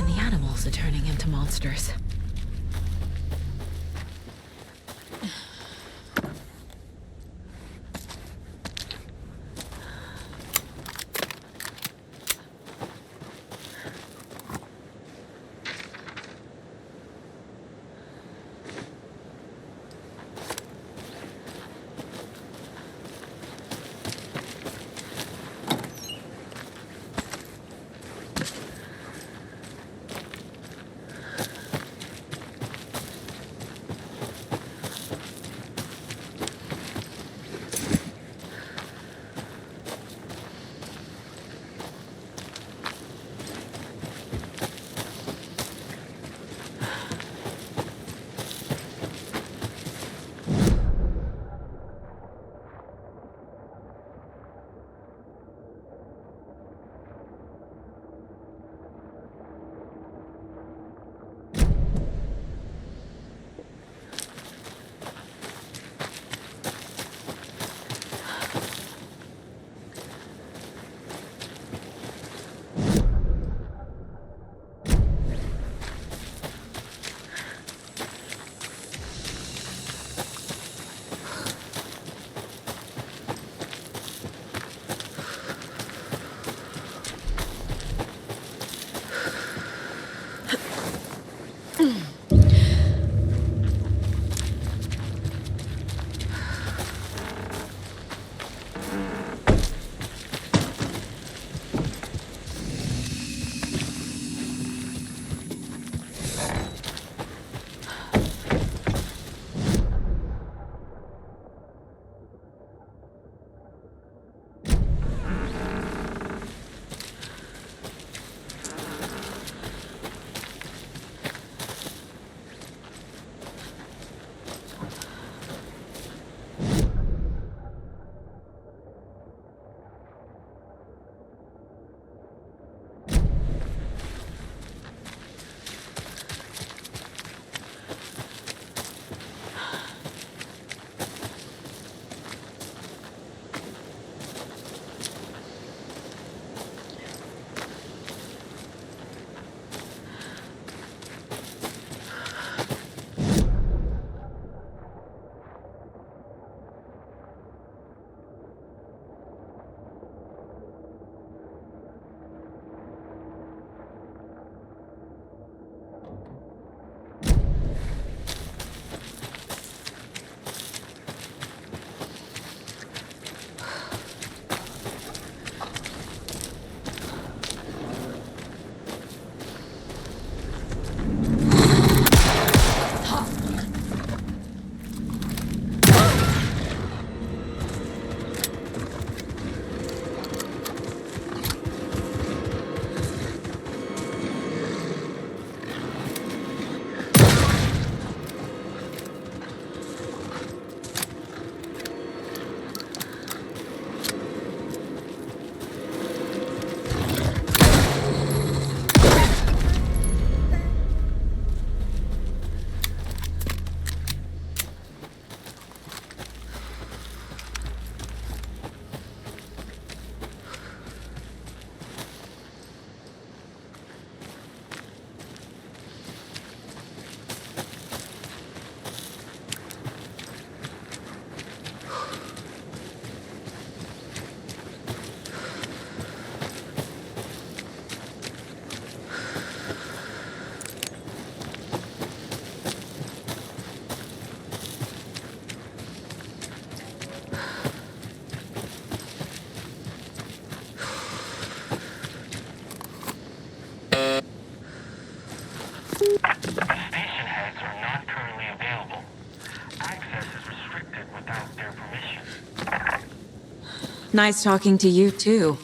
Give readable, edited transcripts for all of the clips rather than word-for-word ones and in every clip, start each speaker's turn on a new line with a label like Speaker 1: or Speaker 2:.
Speaker 1: the animals are turning into monsters.
Speaker 2: Nice talking to you, too.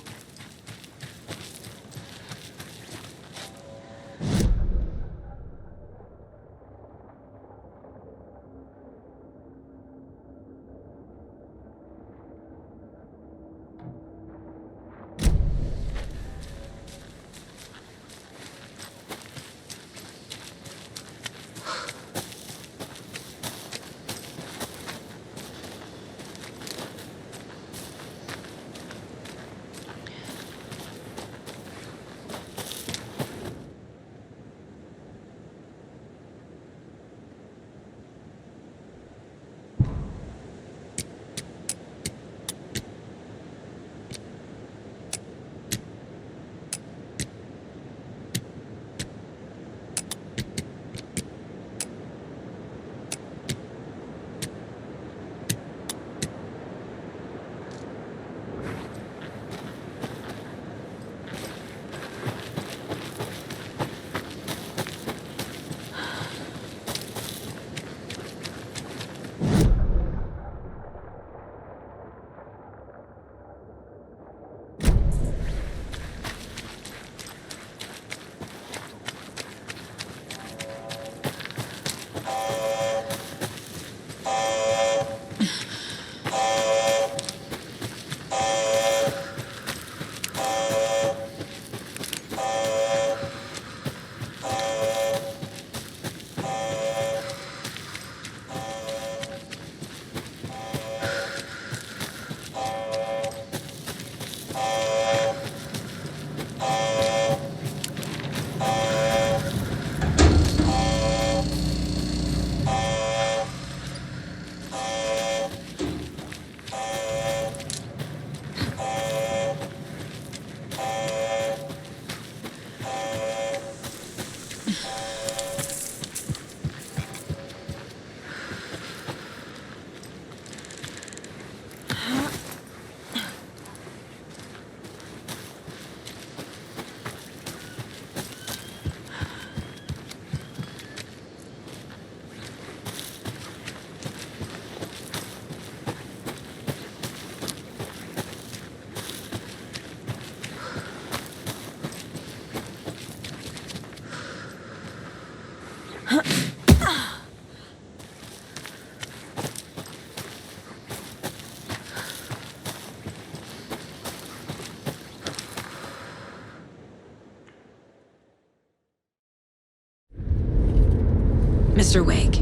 Speaker 2: Mr. Wake,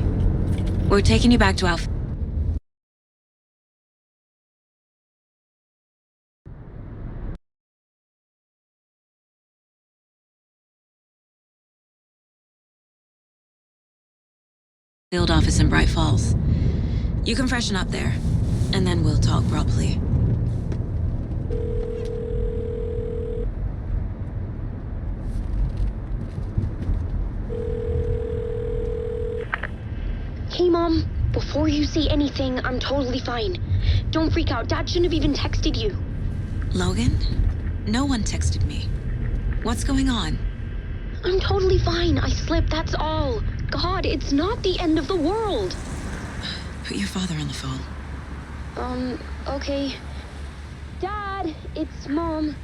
Speaker 2: we're taking you back to Alpha. Field office in Bright Falls. You can freshen up there, and then we'll talk properly.
Speaker 3: Hey, Mom. Before you say anything, I'm totally fine. Don't freak out. Dad shouldn't have even texted you.
Speaker 2: Logan? No one texted me. What's going on?
Speaker 3: I'm totally fine. I slipped, that's all. God, it's not the end of the world.
Speaker 2: Put your father on the phone.
Speaker 3: Okay. Dad, it's Mom.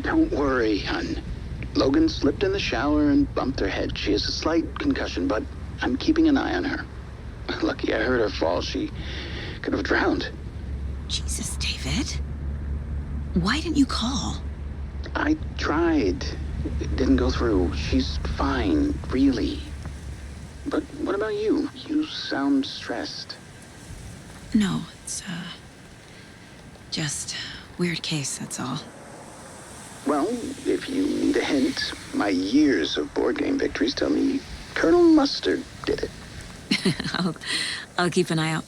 Speaker 4: Don't worry, hun. Logan slipped in the shower and bumped her head. She has a slight concussion, but I'm keeping an eye on her. Lucky I heard her fall. She could have drowned.
Speaker 2: Jesus, David. Why didn't you call?
Speaker 4: I tried. It didn't go through. She's fine, really. But what about you? You sound stressed.
Speaker 2: No, it's, just weird case, that's all.
Speaker 4: Well, if you need a hint, my years of board game victories tell me Colonel Mustard did it.
Speaker 2: I'll keep an eye out.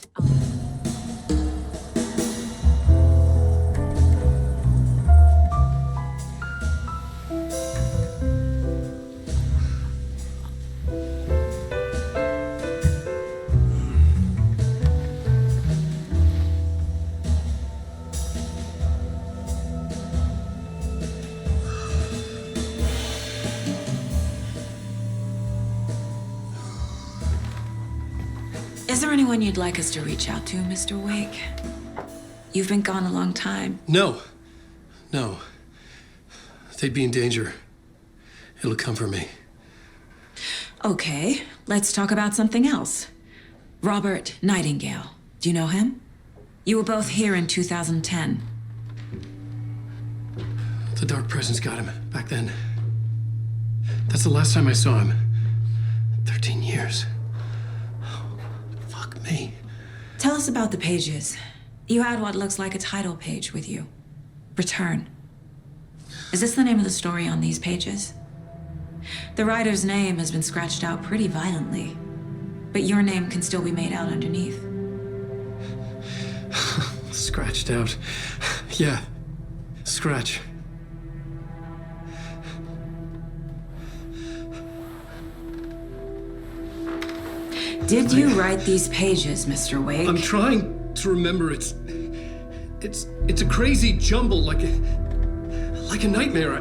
Speaker 2: Is there anyone you'd like us to reach out to, Mr. Wake? You've been gone a long time.
Speaker 5: No. They'd be in danger. It'll come for me.
Speaker 2: Okay, let's talk about something else. Robert Nightingale. Do you know him? You were both here in 2010.
Speaker 5: The Dark Presence got him back then. That's the last time I saw him. 13 years. Fuck me.
Speaker 2: Tell us about the pages. You had what looks like a title page with you. Return. Is this the name of the story on these pages? The writer's name has been scratched out pretty violently, but your name can still be made out underneath.
Speaker 5: Scratched out. Yeah. Scratch.
Speaker 2: Did you write these pages, Mr. Wake?
Speaker 5: I'm trying to remember. It's a crazy jumble, like a nightmare.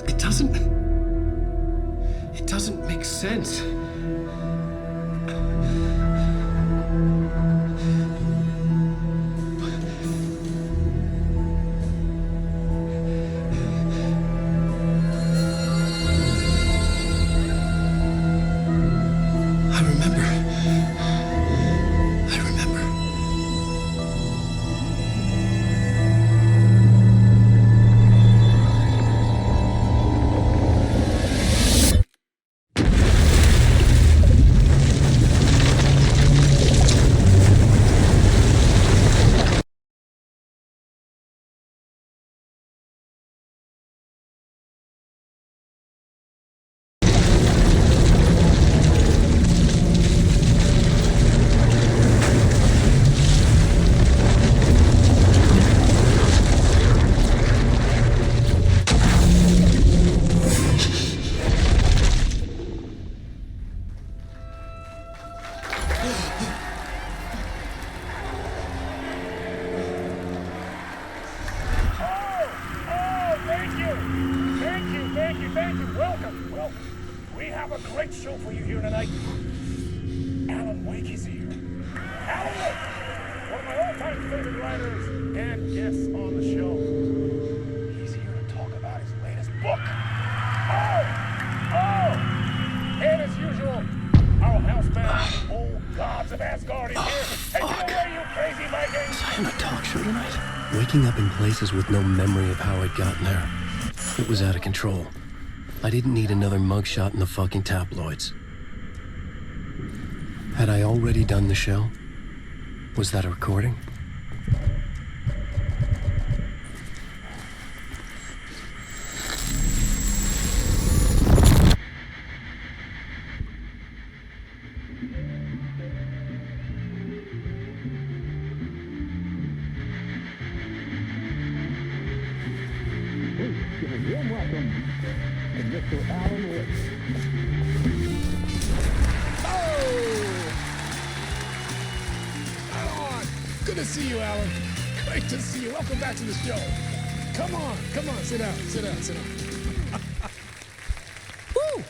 Speaker 5: It doesn't make sense. I remember.
Speaker 6: Thank you. Welcome. We have a great show for you here tonight. Alan Wake is here. Alan Wake, one of my all-time favorite writers and guests on the show. He's here to talk about his latest book. And as usual, our housebound old gods of Asgard is here. Take it away, you crazy Viking!
Speaker 7: Was I on a talk show tonight? Waking up in places with no memory of how I'd gotten there. It was out of control.
Speaker 5: I didn't need another mugshot in the fucking tabloids. Had I already done the show? Was that a recording?
Speaker 6: Give a warm welcome to Mr. Alan Wake. Oh! Good to see you, Alan. Great to see you. Welcome back to the show. Come on, sit down. Woo!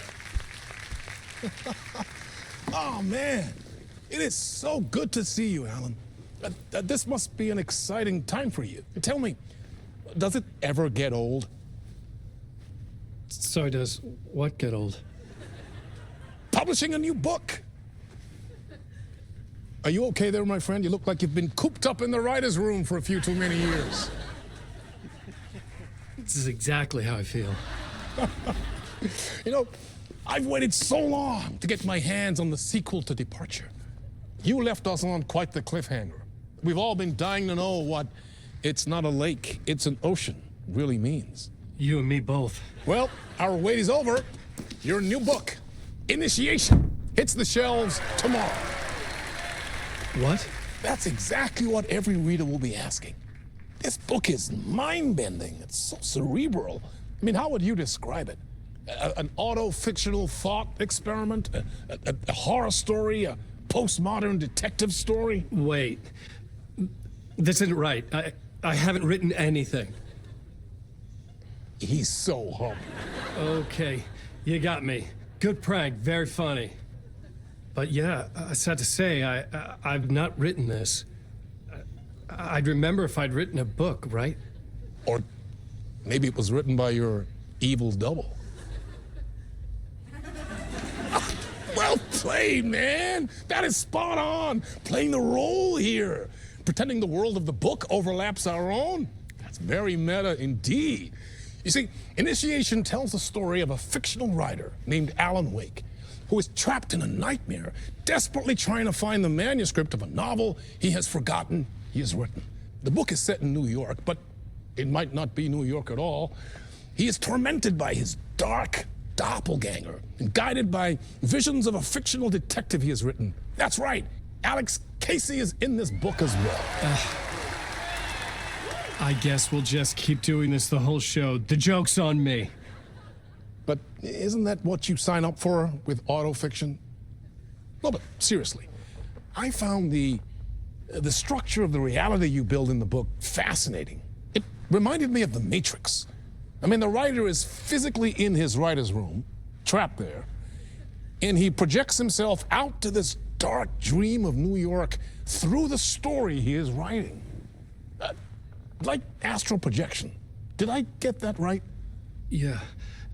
Speaker 6: Oh, man. It is so good to see you, Alan. This must be an exciting time for you. Tell me, does it ever get old?
Speaker 5: Sorry, does what get old?
Speaker 6: Publishing a new book. Are you okay there, my friend? You look like you've been cooped up in the writer's room for a few too many years.
Speaker 5: This is exactly how I feel.
Speaker 6: You know, I've waited so long to get my hands on the sequel to Departure. You left us on quite the cliffhanger. We've all been dying to know what "it's not a lake, it's an ocean" really means.
Speaker 5: You and me both.
Speaker 6: Well, our wait is over. Your new book, Initiation, hits the shelves tomorrow.
Speaker 5: What?
Speaker 6: That's exactly what every reader will be asking. This book is mind-bending. It's so cerebral. I mean, how would you describe it? An auto-fictional thought experiment? A horror story? A postmodern detective story?
Speaker 5: Wait. This isn't right. I haven't written anything.
Speaker 6: He's so humble.
Speaker 5: Okay, you got me. Good prank, very funny. But yeah, sad to say, I've not written this. I'd remember if I'd written a book, right?
Speaker 6: Or maybe it was written by your evil double. Well played, man. That is spot on. Playing the role here. Pretending the world of the book overlaps our own. That's very meta indeed. You see, Initiation tells the story of a fictional writer named Alan Wake, who is trapped in a nightmare, desperately trying to find the manuscript of a novel he has forgotten he has written. The book is set in New York, but it might not be New York at all. He is tormented by his dark doppelganger and guided by visions of a fictional detective he has written. That's right, Alex Casey is in this book as well.
Speaker 5: I guess we'll just keep doing this the whole show. The joke's on me.
Speaker 6: But isn't that what you sign up for with autofiction? No, but seriously, I found the structure of the reality you build in the book fascinating. It reminded me of The Matrix. I mean, the writer is physically in his writer's room, trapped there, and he projects himself out to this dark dream of New York through the story he is writing. Like astral projection. Did I get that right?
Speaker 5: Yeah,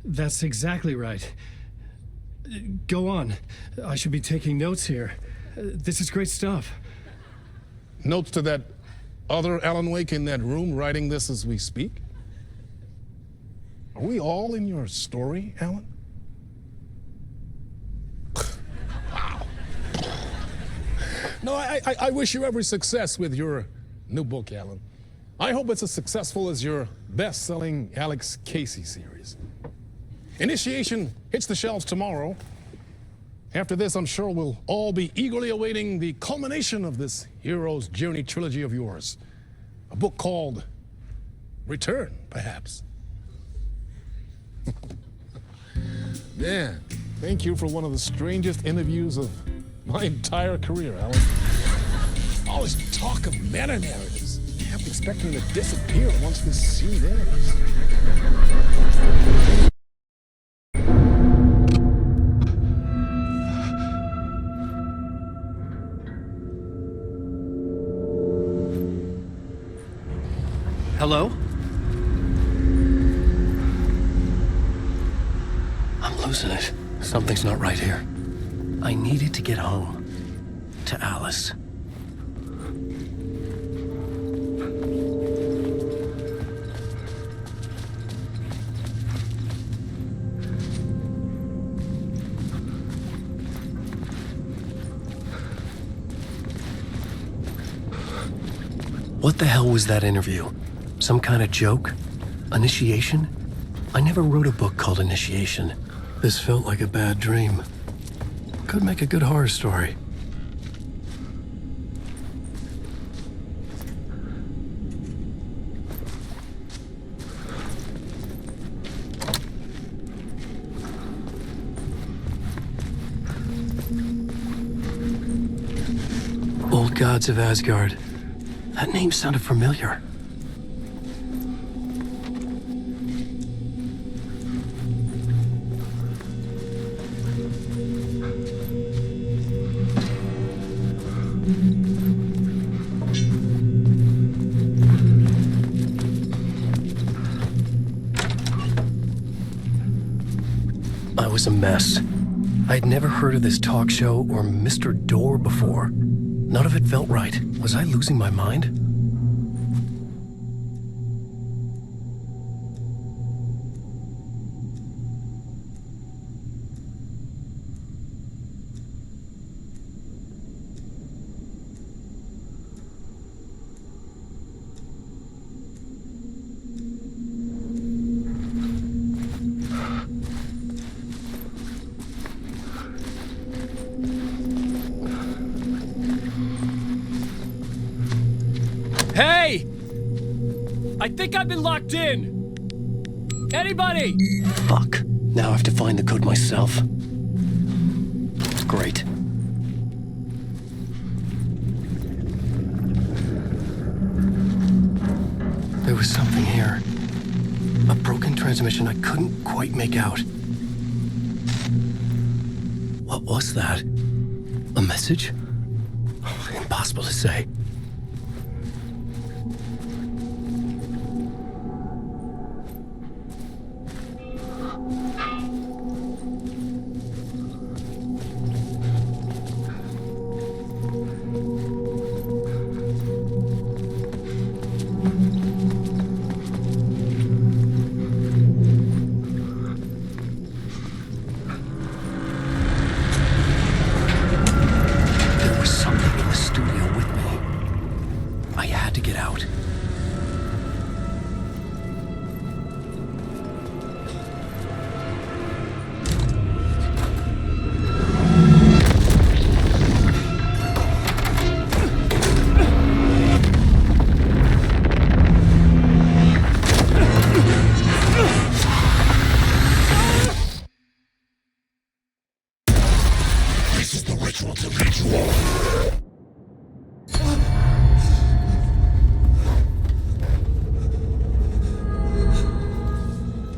Speaker 5: that's exactly right. Go on. I should be taking notes here. This is great stuff.
Speaker 6: Notes to that other Alan Wake in that room writing this as we speak? Are we all in your story, Alan? Wow. No, I wish you every success with your new book, Alan. I hope it's as successful as your best-selling Alex Casey series. Initiation hits the shelves tomorrow. After this, I'm sure we'll all be eagerly awaiting the culmination of this hero's journey trilogy of yours. A book called Return, perhaps. Man, thank you for one of the strangest interviews of my entire career, Alan. All this talk of meta-narratives. I kept expecting to disappear once this scene ends.
Speaker 5: Hello? I'm losing it. Something's not right here. I needed to get home. To Alice.
Speaker 7: What the hell was that interview? Some kind of joke? Initiation? I never wrote a book called Initiation. This felt like a bad dream. Could make a good horror story. Old Gods of Asgard. That name sounded familiar. I was a mess. I'd never heard of this talk show or Mr. Door before. None of it felt right. Was I losing my mind?
Speaker 5: Hey! I think I've been locked in! Anybody?
Speaker 7: Fuck. Now I have to find the code myself. Great. There was something here. A broken transmission I couldn't quite make out. What was that? A message? Impossible to say.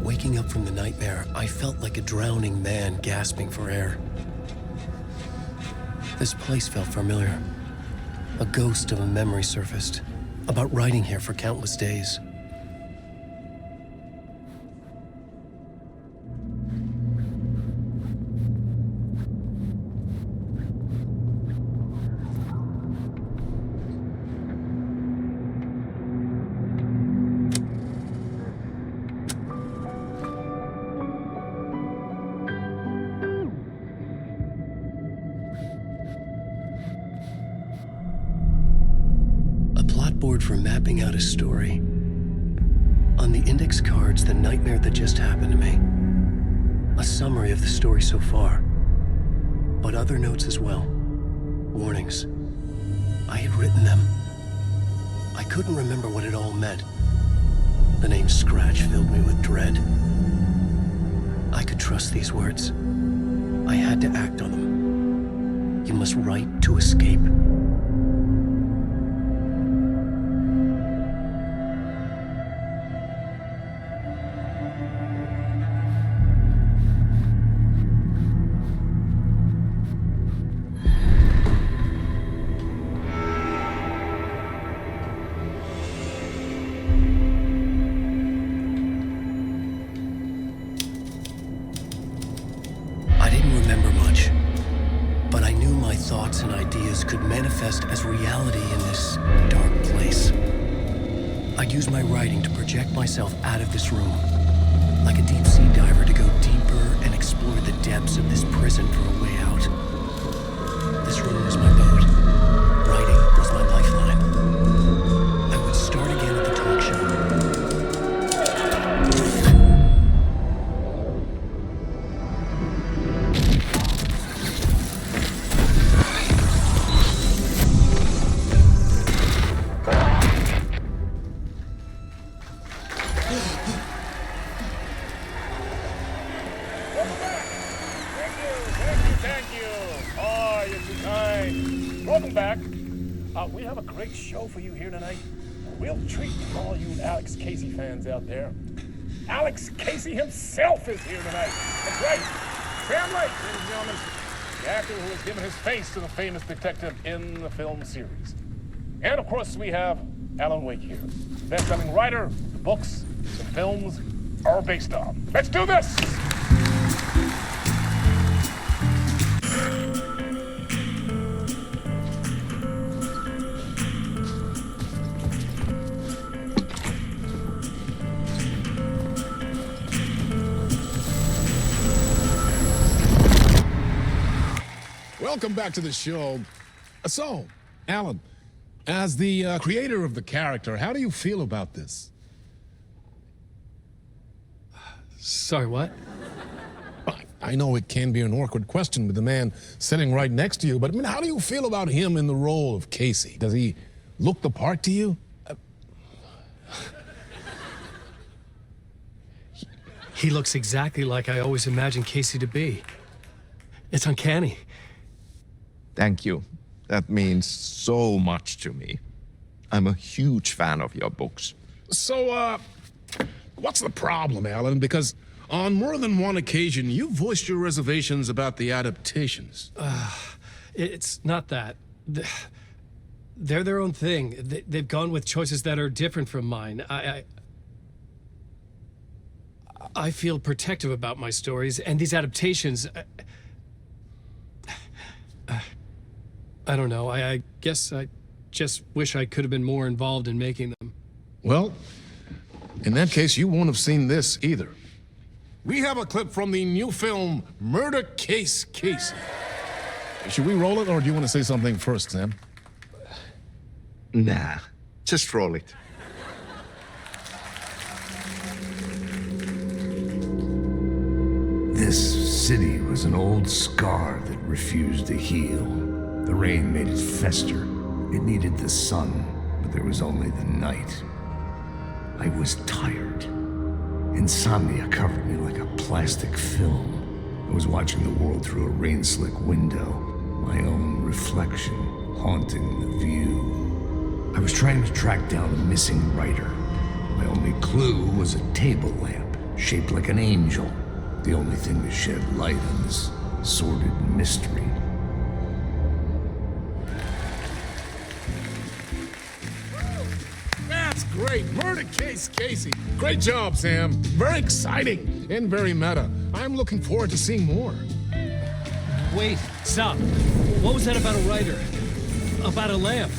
Speaker 7: Waking up from the nightmare, I felt like a drowning man gasping for air. This place felt familiar. A ghost of a memory surfaced, about riding here for countless days. For mapping out a story. On the index cards, the nightmare that just happened to me. A summary of the story so far. But other notes as well. Warnings. I had written them. I couldn't remember what it all meant. The name Scratch filled me with dread. I could trust these words. I had to act on them. You must write to escape. Thoughts and ideas could manifest as reality in this dark place. I'd use my writing to project myself out of this room, like a deep sea diver to go deeper and explore the depths of this prison for a way out. This room was my boat. Writing was my lifeline. I
Speaker 6: you're too kind. Welcome back. We have a great show for you here tonight. A real treat for all you Alex Casey fans out there. Alex Casey himself is here tonight. That's right. Sam Lake, ladies and gentlemen. The actor who has given his face to the famous detective in the film series. And of course, we have Alan Wake here. Best-selling writer, the books, the films are based on. Let's do this!
Speaker 8: Welcome back to the show. So, Alan, as the creator of the character, how do you feel about this?
Speaker 5: Sorry, what?
Speaker 8: I know it can be an awkward question with the man sitting right next to you, but I mean, how do you feel about him in the role of Casey? Does he look the part to you?
Speaker 5: He looks exactly like I always imagined Casey to be. It's uncanny.
Speaker 9: Thank you. That means so much to me. I'm a huge fan of your books.
Speaker 8: So, what's the problem, Alan? Because on more than one occasion, you voiced your reservations about the adaptations.
Speaker 5: It's not that. They're their own thing. They've gone with choices that are different from mine. I feel protective about my stories, and these adaptations... I don't know. I guess I just wish I could have been more involved in making them.
Speaker 8: Well, in that case, you won't have seen this either. We have a clip from the new film, Murder Case Casey. Should we roll it, or do you want to say something first, Sam?
Speaker 9: Nah, just roll it.
Speaker 10: This city was an old scar that refused to heal. The rain made it fester. It needed the sun, but there was only the night. I was tired. Insomnia covered me like a plastic film. I was watching the world through a rain-slick window, my own reflection haunting the view. I was trying to track down a missing writer. My only clue was a table lamp, shaped like an angel. The only thing to shed light on this sordid mystery.
Speaker 8: That's great. Murder Case Casey. Great job, Sam. Very exciting and very meta. I'm looking forward to seeing more.
Speaker 5: Wait, stop. What was that about a writer? About a lamp?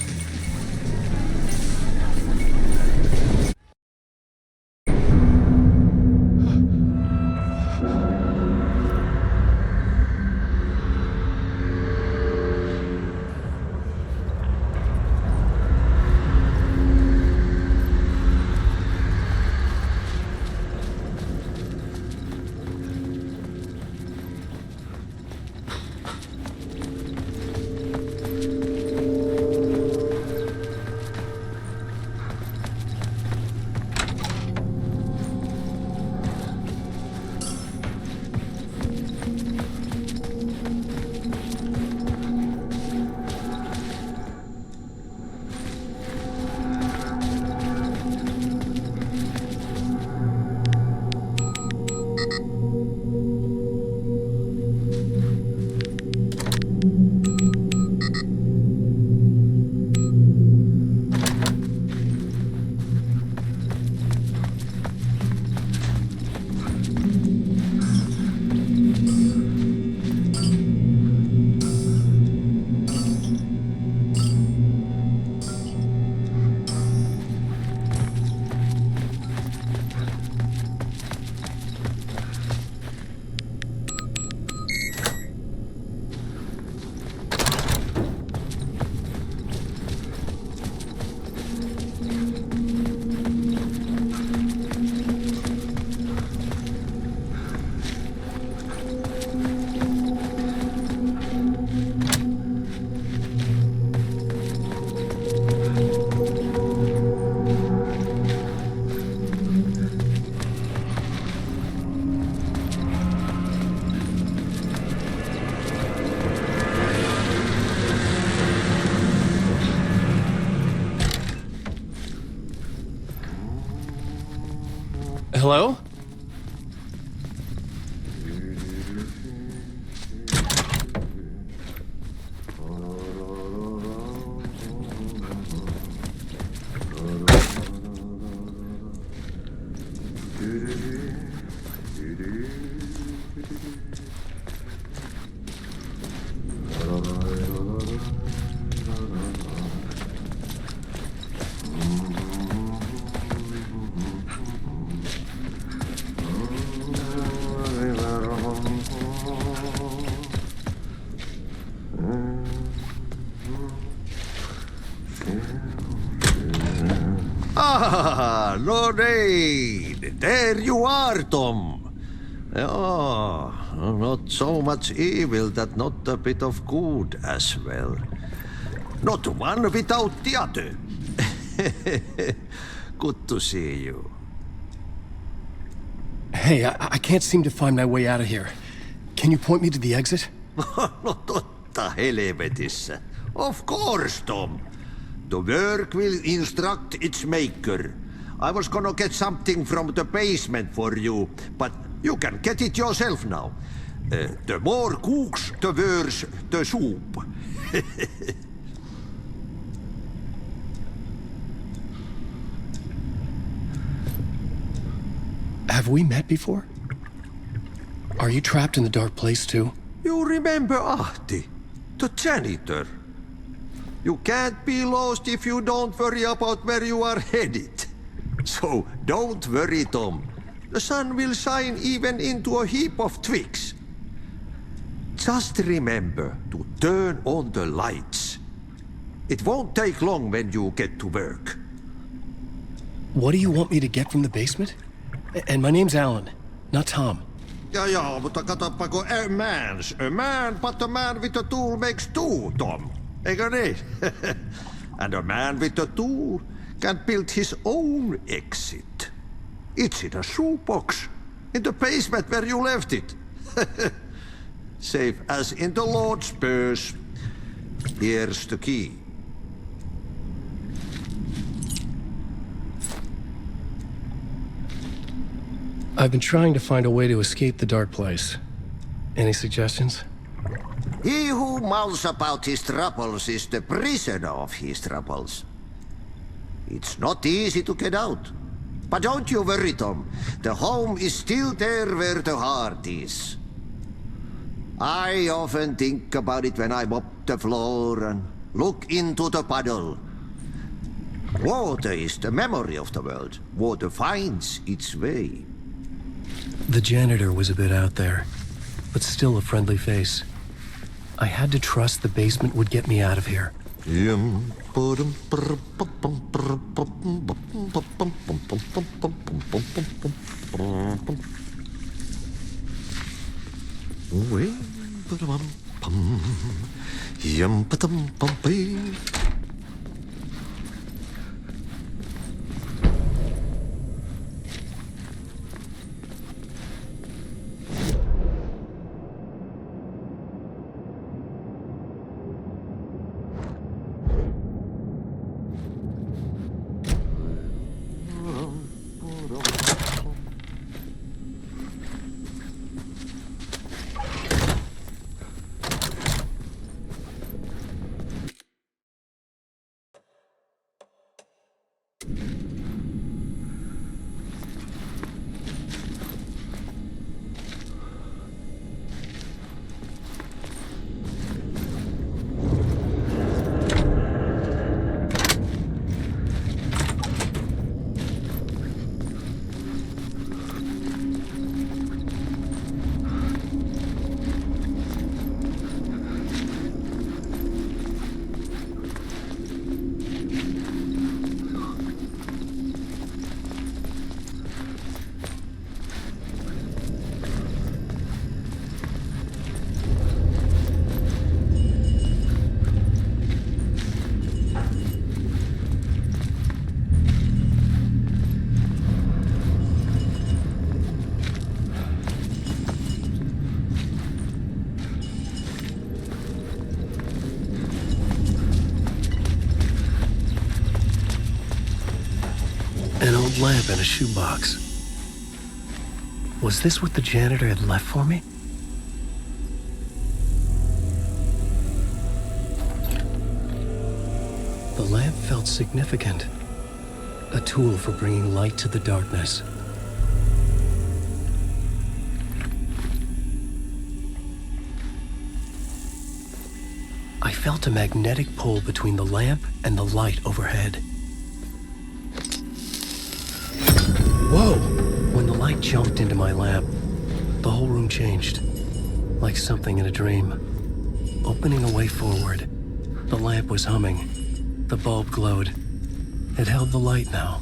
Speaker 7: Hello?
Speaker 11: Ah, Lorraine! There you are, Tom. Oh, not so much evil that not a bit of good as well. Not one without the other. Good to see you.
Speaker 7: Hey, I can't seem to find my way out of here. Can you point me to the exit?
Speaker 11: No totta helvetissä. Of course, Tom. The work will instruct its maker. I was gonna get something from the basement for you, but you can get it yourself now. The more cooks, the worse the soup.
Speaker 7: Have we met before? Are you trapped in the dark place too?
Speaker 11: You remember Ahti, the janitor? You can't be lost if you don't worry about where you are headed. So don't worry, Tom. The sun will shine even into a heap of twigs. Just remember to turn on the lights. It won't take long when you get to work.
Speaker 7: What do you want me to get from the basement? And my name's Alan, not Tom.
Speaker 11: Ja, mutta katsoppa, a man, but a man with a tool makes two, Tom. Eikö niin? And a man with a tool can build his own exit. It's in a shoebox, in the basement where you left it. Safe as in the Lord's purse. Here's the key.
Speaker 7: I've been trying to find a way to escape the dark place. Any suggestions?
Speaker 11: He who mouths about his troubles is the prisoner of his troubles. It's not easy to get out. But don't you worry, Tom. The home is still there where the heart is. I often think about it when I mop the floor and look into the puddle. Water is the memory of the world. Water finds its way.
Speaker 7: The janitor was a bit out there, but still a friendly face. I had to trust the basement would get me out of here. An old lamp and a shoebox. Was this what the janitor had left for me? The lamp felt significant. A tool for bringing light to the darkness. I felt a magnetic pull between the lamp and the light overhead. Whoa! When the light jumped into my lamp, the whole room changed, like something in a dream. Opening a way forward, the lamp was humming. The bulb glowed. It held the light now.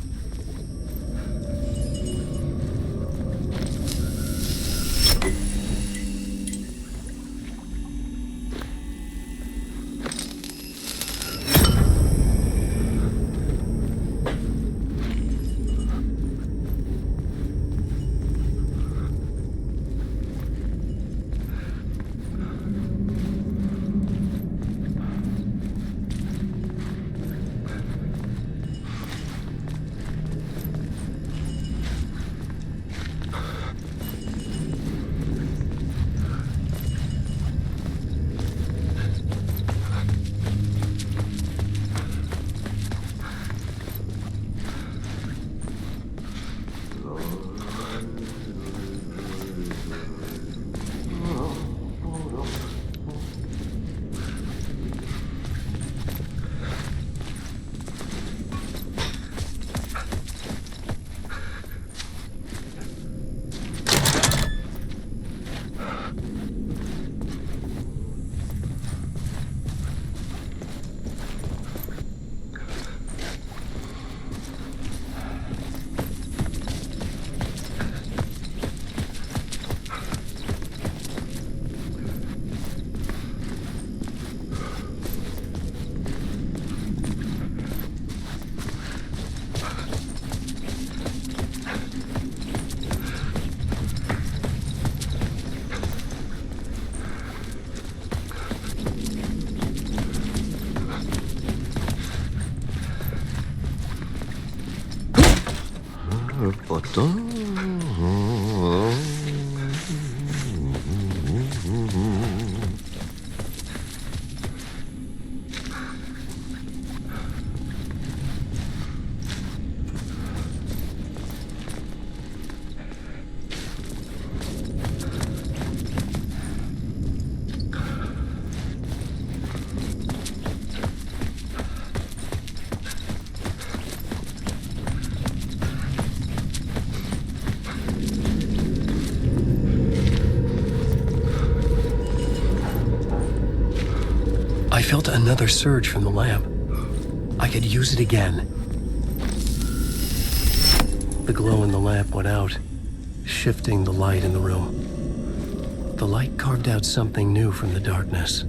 Speaker 7: I felt another surge from the lamp. I could use it again. The glow in the lamp went out, shifting the light in the room. The light carved out something new from the darkness.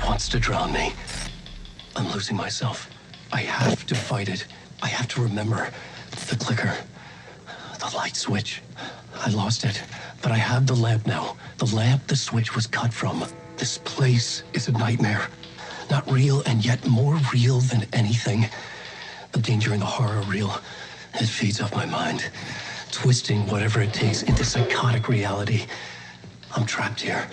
Speaker 7: Wants to drown me. I'm losing myself. I have to fight it. I have to remember the clicker, the light switch. I lost it, but I have the lamp now. The lamp the switch was cut from. This place is a nightmare. Not real, and yet more real than anything. The danger and the horror are real. It feeds off my mind, twisting whatever it takes into psychotic reality. I'm trapped here.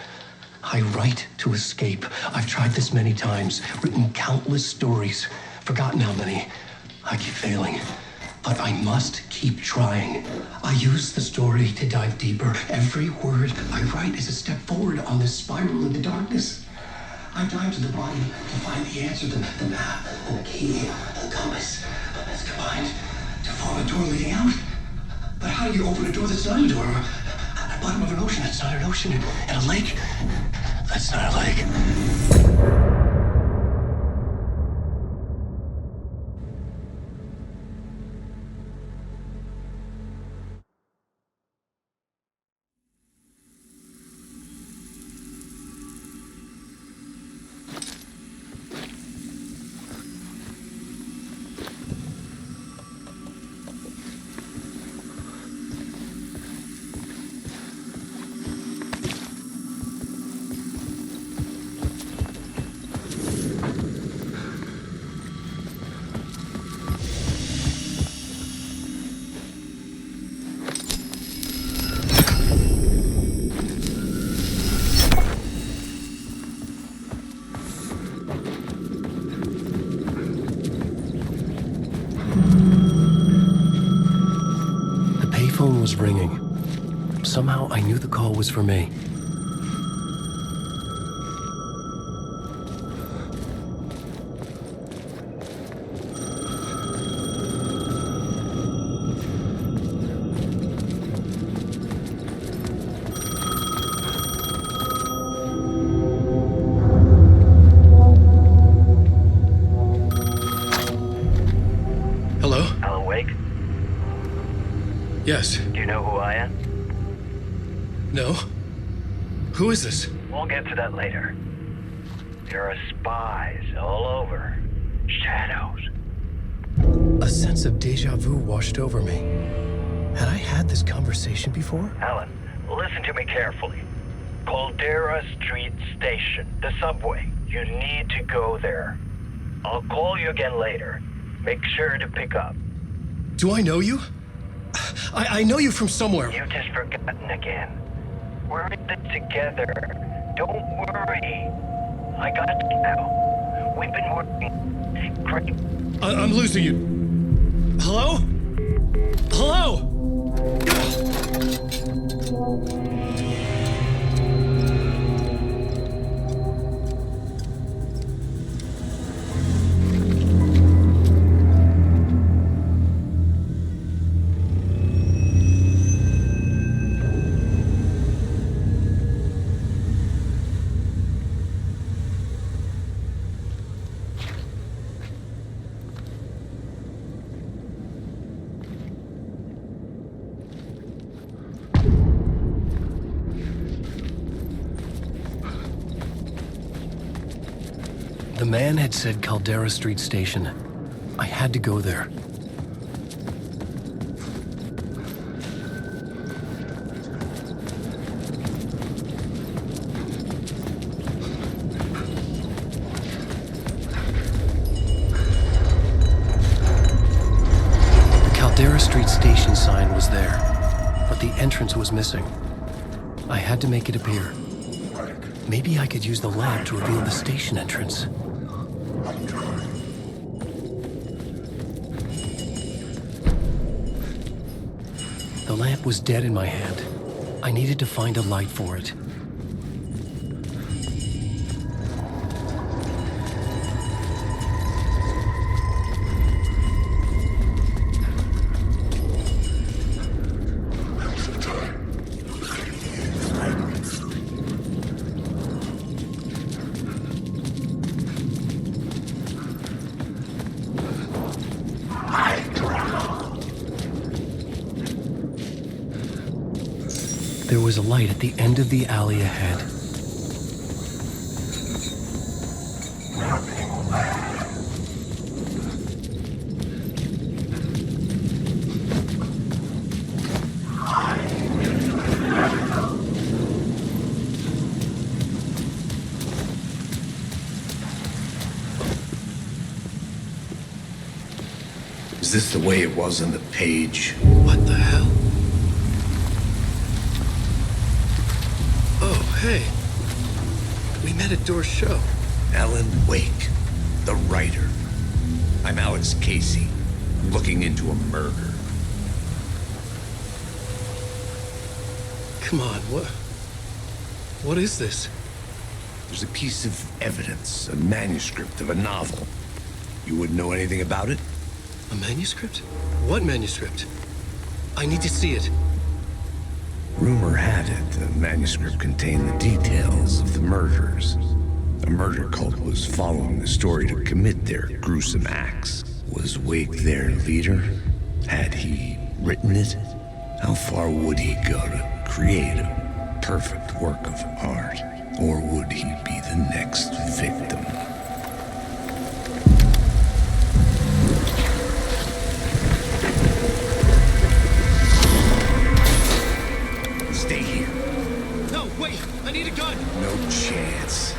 Speaker 7: I write to escape. I've tried this many times, written countless stories, forgotten how many. I keep failing, but I must keep trying. I use the story to dive deeper. Every word I write is a step forward on this spiral into darkness.
Speaker 12: I dive to the body to find the answer, the map, and the key, the compass. That's combined to form a door leading out. But how do you open a door that's not a door? At the bottom of an ocean, that's not an ocean. And a lake, that's not a lake.
Speaker 7: phone was ringing. Somehow I knew the call was for me.
Speaker 5: Hello?
Speaker 13: Alan Wake?
Speaker 5: Yes.
Speaker 13: Do you know who I am?
Speaker 5: No. Who is this?
Speaker 13: We'll get to that later. There are spies all over. Shadows.
Speaker 7: A sense of deja vu washed over me. Had I had this conversation before?
Speaker 13: Alan, listen to me carefully. Caldera Street Station, the subway. You need to go there. I'll call you again later. Make sure to pick up.
Speaker 5: Do I know you? I know you from somewhere.
Speaker 13: You've just forgotten again. We're in this together. Don't worry. I got you now. We've been working great.
Speaker 5: I'm losing you. Hello? Hello?
Speaker 7: The man had said Caldera Street Station. I had to go there. The Caldera Street Station sign was there, but the entrance was missing. I had to make it appear. Maybe I could use the lamp to reveal the station entrance. The lamp was dead in my hand. I needed to find a light for it. There was a light at the end of the alley ahead.
Speaker 10: Is this the way it was on the page?
Speaker 5: What the hell? Oh, hey. We met at Door's show.
Speaker 10: Alan Wake, the writer. I'm Alex Casey, looking into a murder.
Speaker 5: Come on, what is this?
Speaker 10: There's a piece of evidence, a manuscript of a novel. You wouldn't know anything about it?
Speaker 7: A manuscript? What manuscript? I need to see it.
Speaker 10: Rumor had it the manuscript contained the details of the murders. A murder cult was following the story to commit their gruesome acts. Was Wake their leader? Had he written it? How far would he go to create a perfect work of art? Or would he be the next victim? Stay here.
Speaker 7: No, wait! I need a gun!
Speaker 10: No chance.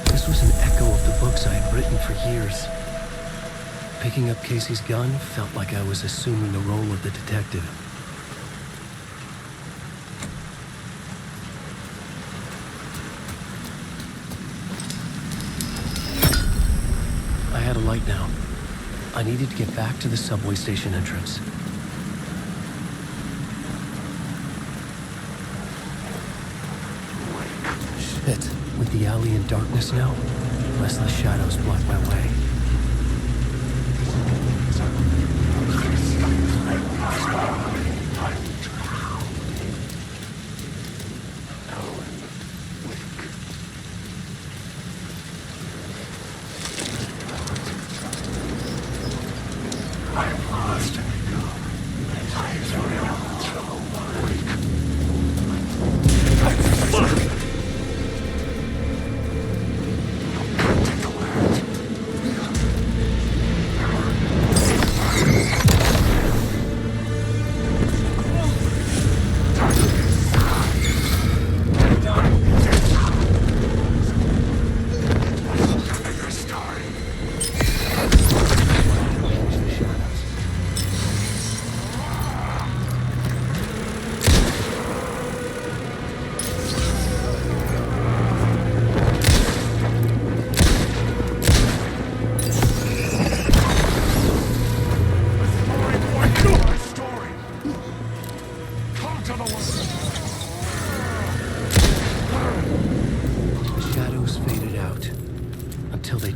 Speaker 7: This was an echo of the books I had written for years. Picking up Casey's gun felt like I was assuming the role of the detective. I had a light now. I needed to get back to the subway station entrance. Shit. With the alley in darkness now, restless shadows block my way.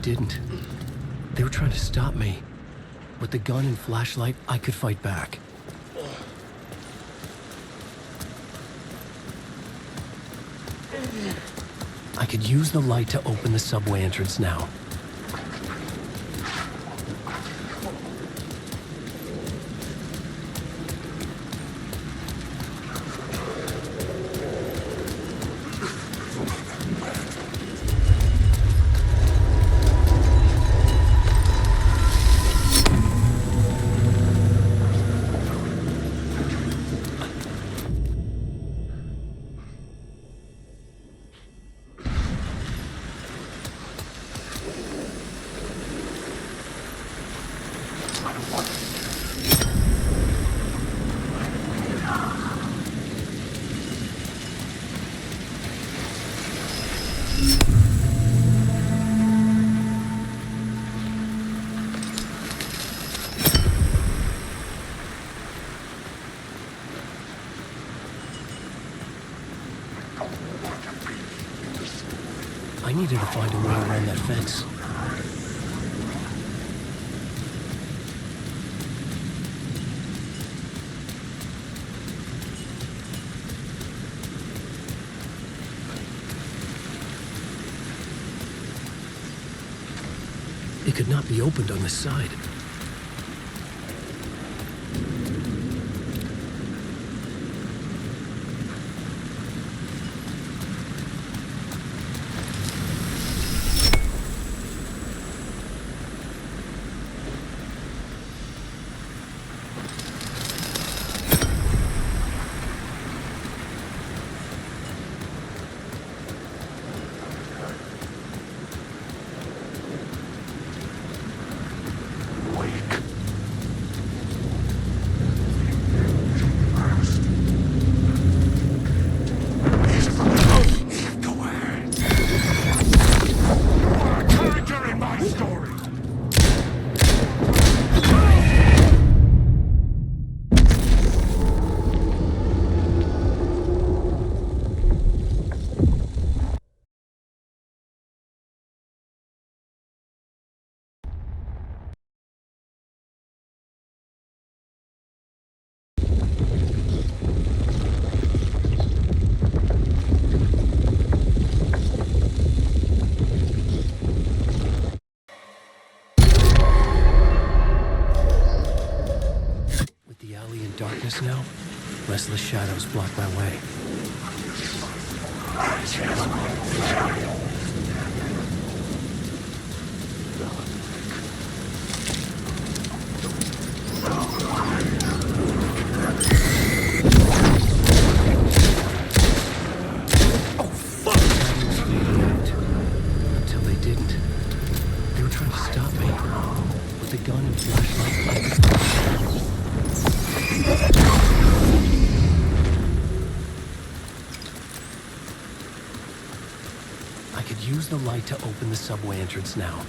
Speaker 7: Didn't. They were trying to stop me. With the gun and flashlight, I could fight back. I could use the light to open the subway entrance now. I needed to find a way around that fence. It could not be opened on this side. Darkness now. Restless shadows block my way.
Speaker 12: Oh, fuck!
Speaker 7: Until they didn't. They were trying to stop me. With a gun and flashlight. I could use the light to open the subway entrance now.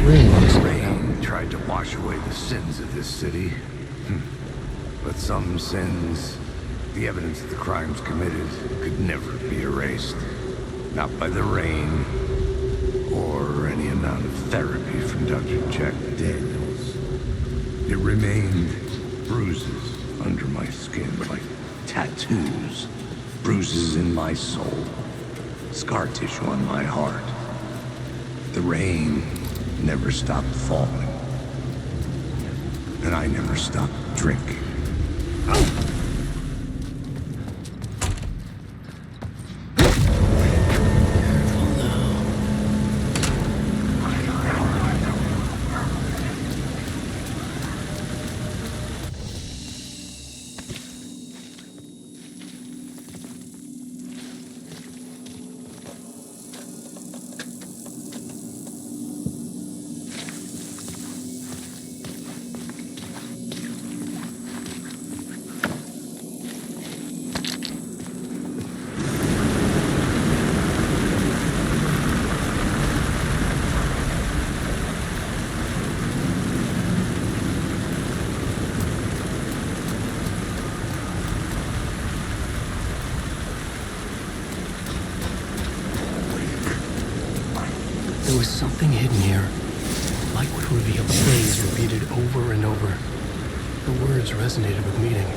Speaker 10: Rain tried to wash away the sins of this city. But some sins, the evidence of the crimes committed, could never be erased. Not by the rain, or any amount of therapy from Dr. Jack Daniels. It remained bruises under my skin, like tattoos. Bruises in my soul. Scar tissue on my heart. The rain never stopped falling. And I never stopped drinking.
Speaker 7: There was something hidden here. Light would reveal the phrase repeated over and over. The words resonated with meaning.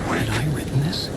Speaker 7: Had I written this?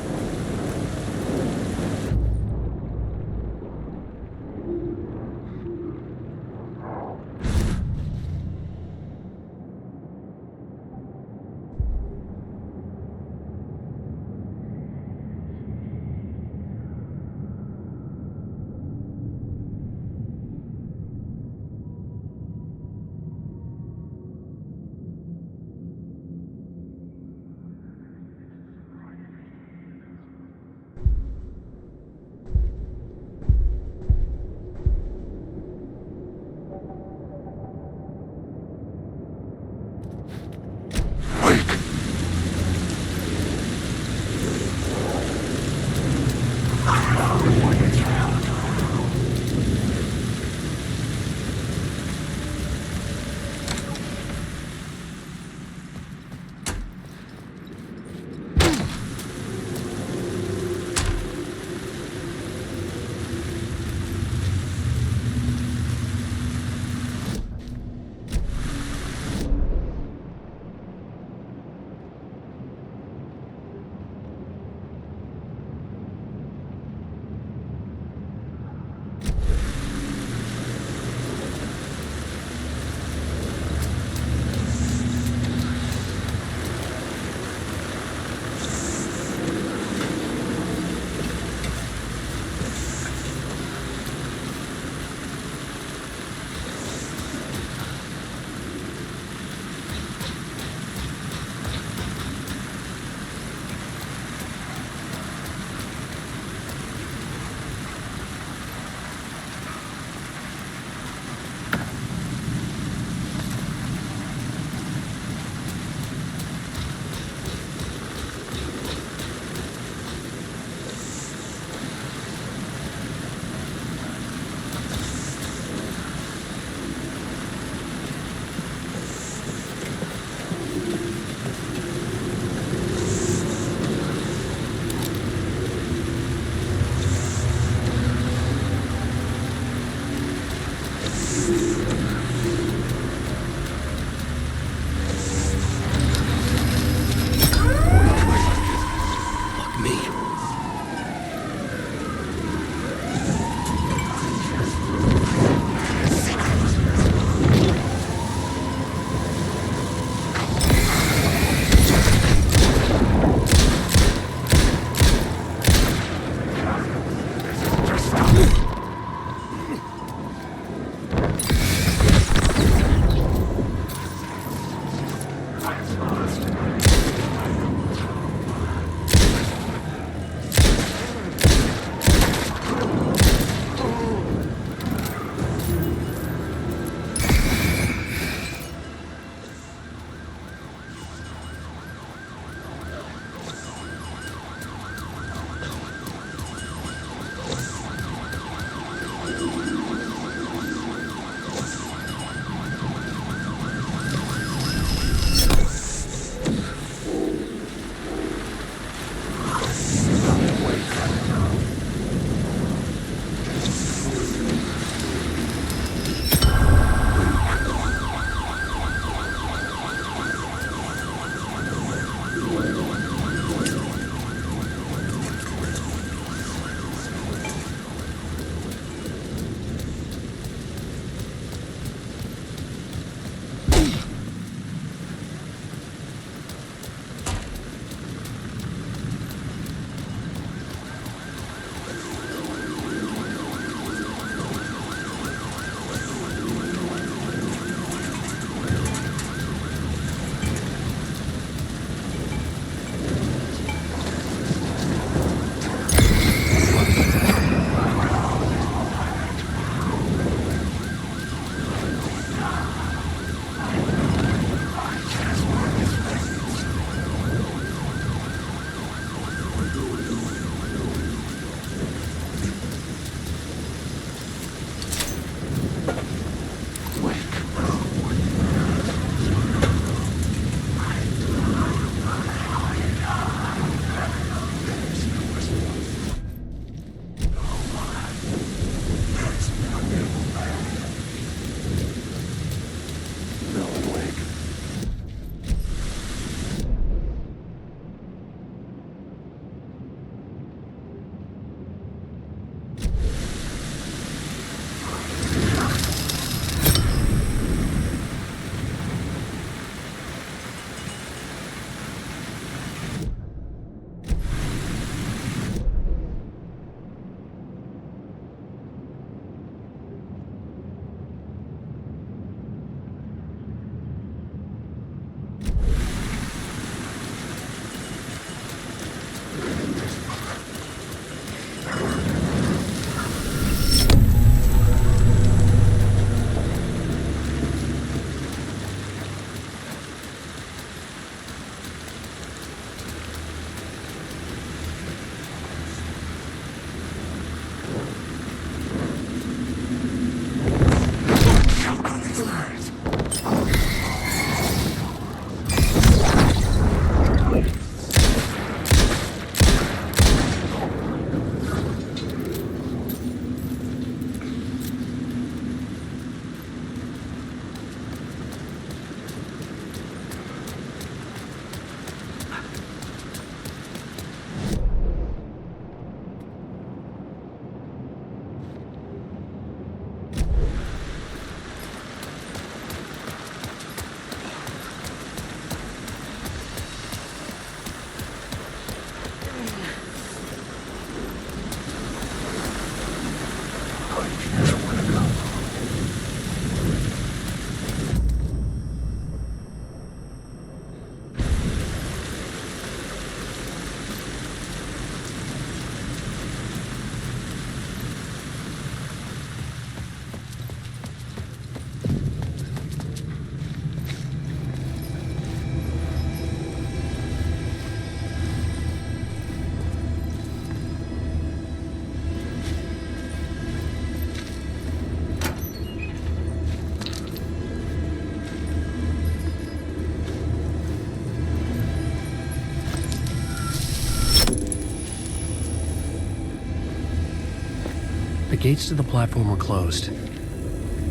Speaker 7: gates to the platform were closed.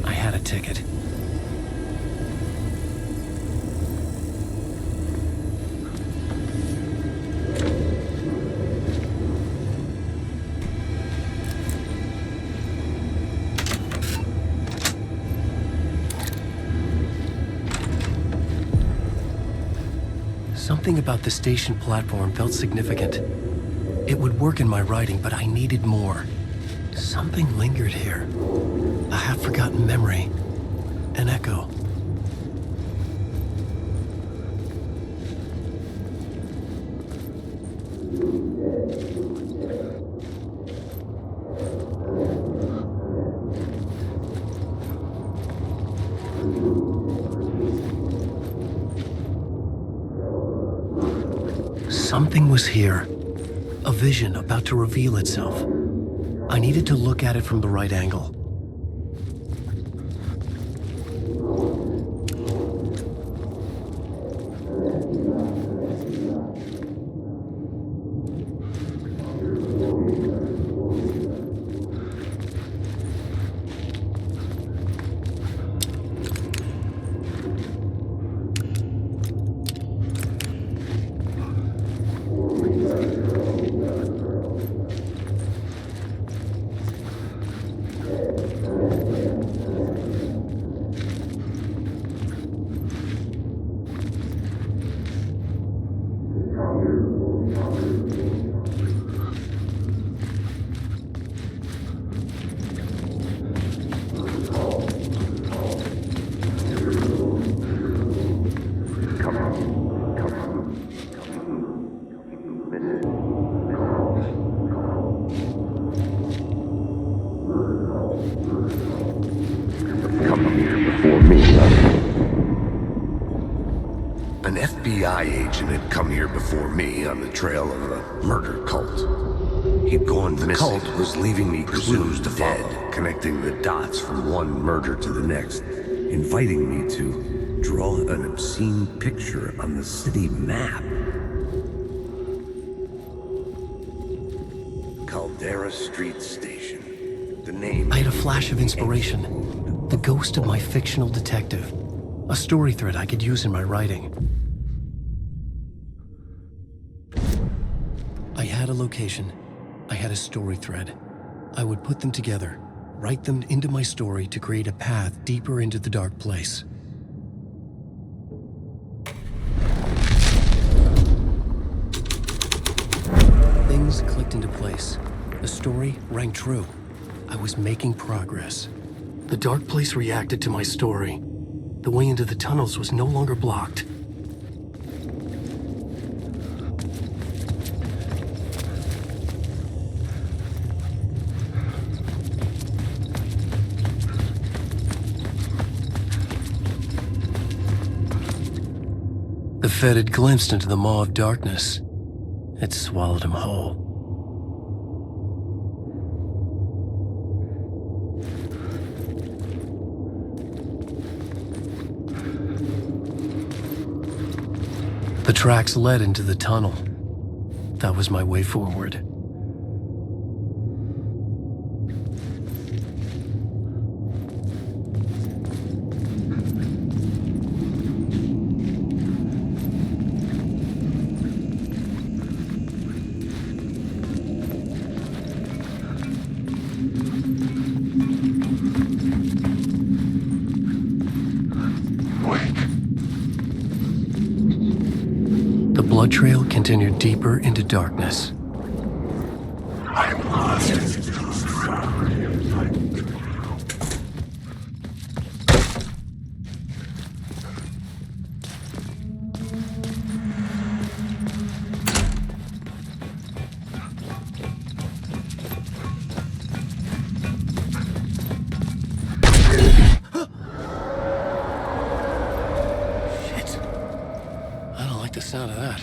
Speaker 7: I had a ticket. Something about the station platform felt significant. It would work in my writing, but I needed more. Something lingered here. A half-forgotten memory. An echo. Something was here. A vision about to reveal itself. I needed to look at it from the right angle.
Speaker 10: An FBI agent had come here before me on the trail of a murder cult. He'd gone missing. The cult was leaving me clues to follow, connecting the dots from one murder to the next, inviting me to draw an obscene picture on the city map. Caldera Street Station. The name...
Speaker 7: I had a flash of inspiration. The ghost of my fictional detective. A story thread I could use in my writing. I had a location. I had a story thread. I would put them together, write them into my story to create a path deeper into the dark place. Things clicked into place. The story rang true. I was making progress. The dark place reacted to my story. The way into the tunnels was no longer blocked. The Fed had glimpsed into the maw of darkness. It swallowed him whole. The tracks led into the tunnel. That was my way forward. The blood trail continued deeper into darkness.
Speaker 10: I must.
Speaker 7: Shit. I don't like the sound of that.